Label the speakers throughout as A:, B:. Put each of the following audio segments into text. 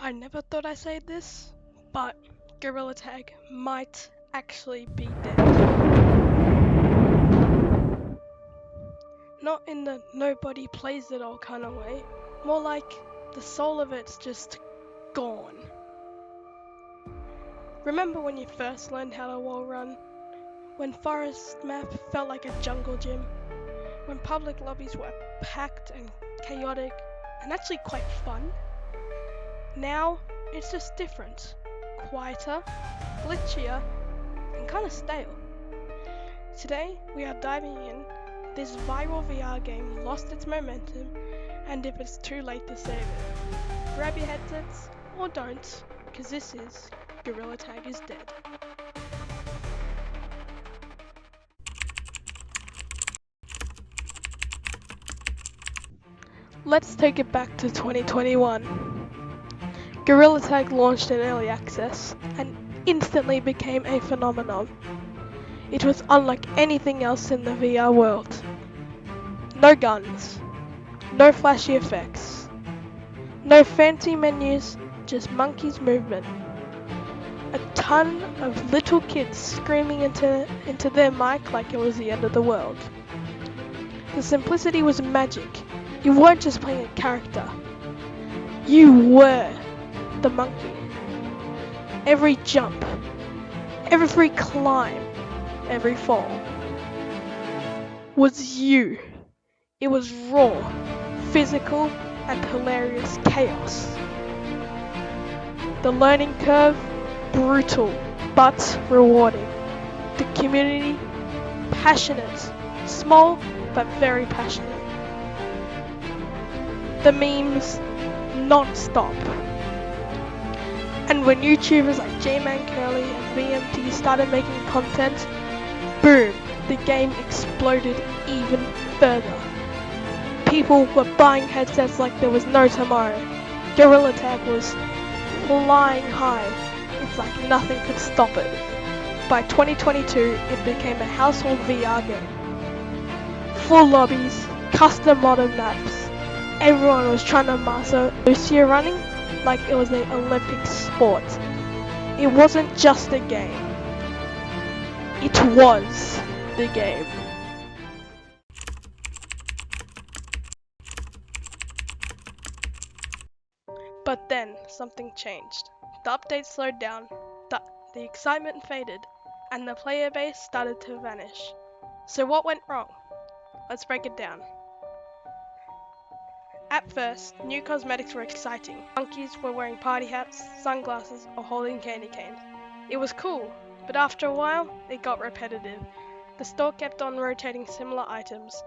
A: I never thought I'd say this, but Gorilla Tag might actually be dead. Not in the nobody plays it all kind of way, more like the soul of it's just gone. Remember when you first learned how to wall run? When Forest Map felt like a jungle gym? When public lobbies were packed and chaotic and actually quite fun? Now, it's just different. Quieter, glitchier, and kinda stale. Today, we are diving in. This viral VR game lost its momentum, and if it's too late to save it, grab your headsets, or don't, cause this is Gorilla Tag is Dead. Let's take it back to 2021. Gorilla Tag launched in early access and instantly became a phenomenon. It was unlike anything else in the VR world. No guns, no flashy effects, no fancy menus, just monkeys movement. A ton of little kids screaming into their mic like it was the end of the world. The simplicity was magic. You weren't just playing a character. You were the monkey. Every jump, every climb, every fall was you. It was raw, physical, and hilarious chaos. The learning curve, brutal, but rewarding. The community, passionate, small, but very passionate. The memes, non-stop. And when YouTubers like J-Man Curly and VMT started making content, boom, the game exploded even further. People were buying headsets like there was no tomorrow. Gorilla Tag was flying high. It's like nothing could stop it. By 2022, it became a household VR game. Full lobbies, custom modern maps. Everyone was trying to master Lucia running like it was an Olympic sport. It wasn't just a game. It was the game. But then something changed. The update slowed down, the excitement faded, and the player base started to vanish. So what went wrong? Let's break it down. At first, new cosmetics were exciting. Monkeys were wearing party hats, sunglasses, or holding candy canes. It was cool, but after a while, it got repetitive. The store kept on rotating similar items,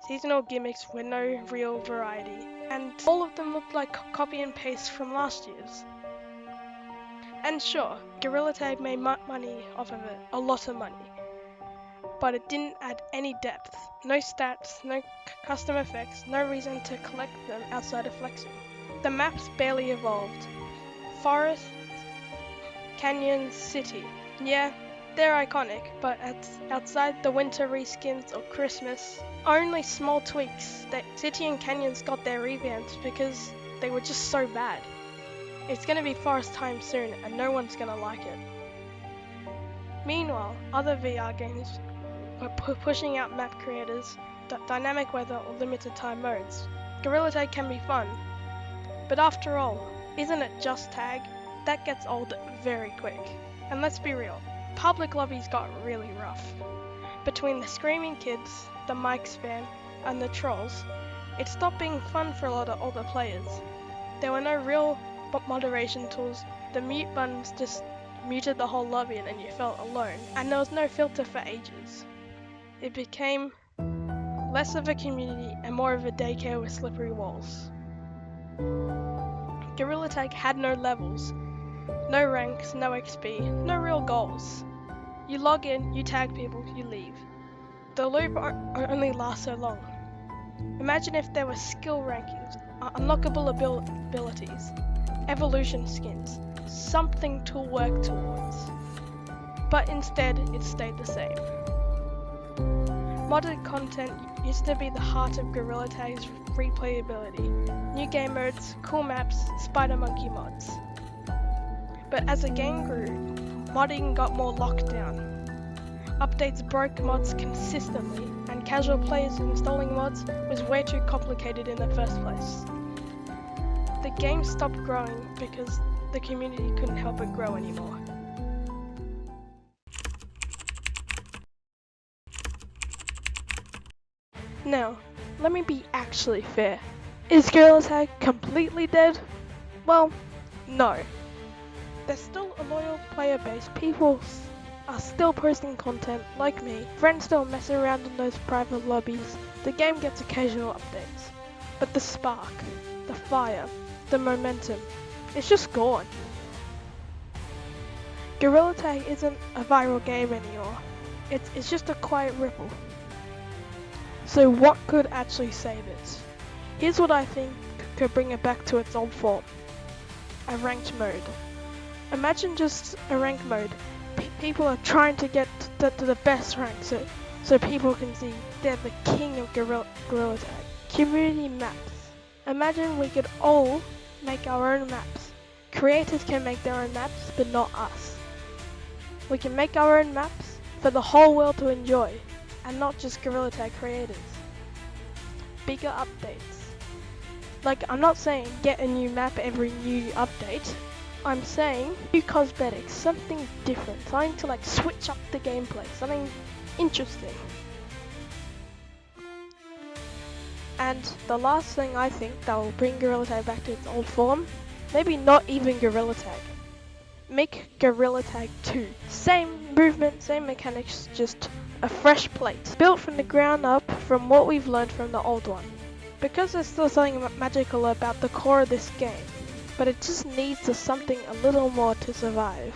A: seasonal gimmicks with no real variety, and all of them looked like copy and paste from last year's. And sure, Gorilla Tag made money off of it, a lot of money. But it didn't add any depth. No stats, no custom effects, no reason to collect them outside of flexing. The maps barely evolved. Forest, canyons, city. Yeah, they're iconic, but outside the winter reskins or Christmas, only small tweaks. City and canyons got their revamps because they were just so bad. It's gonna be forest time soon and no one's gonna like it. Meanwhile, other VR games were pushing out map creators, dynamic weather or limited time modes. Gorilla Tag can be fun, but after all, isn't it just tag? That gets old very quick. And let's be real, public lobbies got really rough. Between the screaming kids, the mic spam, and the trolls, it stopped being fun for a lot of older players. There were no real moderation tools. The mute buttons just muted the whole lobby and you felt alone, and there was no filter for ages. It became less of a community and more of a daycare with slippery walls. Gorilla Tag had no levels, no ranks, no XP, no real goals. You log in, you tag people, you leave. The loop only lasts so long. Imagine if there were skill rankings, unlockable abilities, evolution skins, something to work towards. But instead, it stayed the same. Modded content used to be the heart of Gorilla Tag's replayability, new game modes, cool maps, Spider Monkey mods. But as the game grew, modding got more locked down. Updates broke mods consistently, and casual players installing mods was way too complicated in the first place. The game stopped growing because the community couldn't help it grow anymore. Now, let me be actually fair. Is Gorilla Tag completely dead? Well, no. There's still a loyal player base. People are still posting content like me. Friends still mess around in those private lobbies. The game gets occasional updates. But the spark, the fire, the momentum, it's just gone. Gorilla Tag isn't a viral game anymore. It's just a quiet ripple. So what could actually save it? Here's what I think could bring it back to its old form. A ranked mode. Imagine just a ranked mode. People are trying to get to the best rank so people can see they're the king of Gorilla Tag. Community maps. Imagine we could all make our own maps. Creators can make their own maps, but not us. We can make our own maps for the whole world to enjoy, and not just Gorilla Tag creators. Bigger updates. Like, I'm not saying get a new map every new update. I'm saying new cosmetics, something different, something to like switch up the gameplay, something interesting. And the last thing I think that will bring Gorilla Tag back to its old form, maybe not even Gorilla Tag. Make Gorilla Tag 2. Same movement, same mechanics, just a fresh plate. Built from the ground up from what we've learned from the old one. Because there's still something magical about the core of this game, but it just needs something a little more to survive.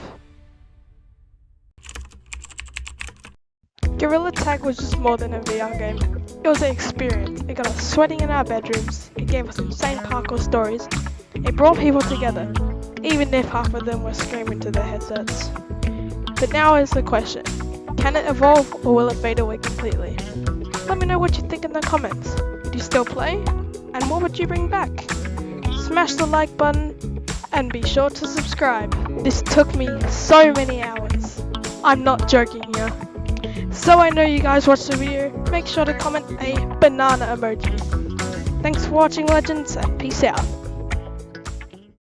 A: Gorilla Tag was just more than a VR game. It was an experience. It got us sweating in our bedrooms. It gave us insane parkour stories. It brought people together, even if half of them were screaming to their headsets. But now is the question, can it evolve or will it fade away completely? Let me know what you think in the comments. Would you still play? And what would you bring back? Smash the like button and be sure to subscribe. This took me so many hours. I'm not joking here. So I know you guys watched the video, make sure to comment a banana emoji. Thanks for watching, legends, and peace out.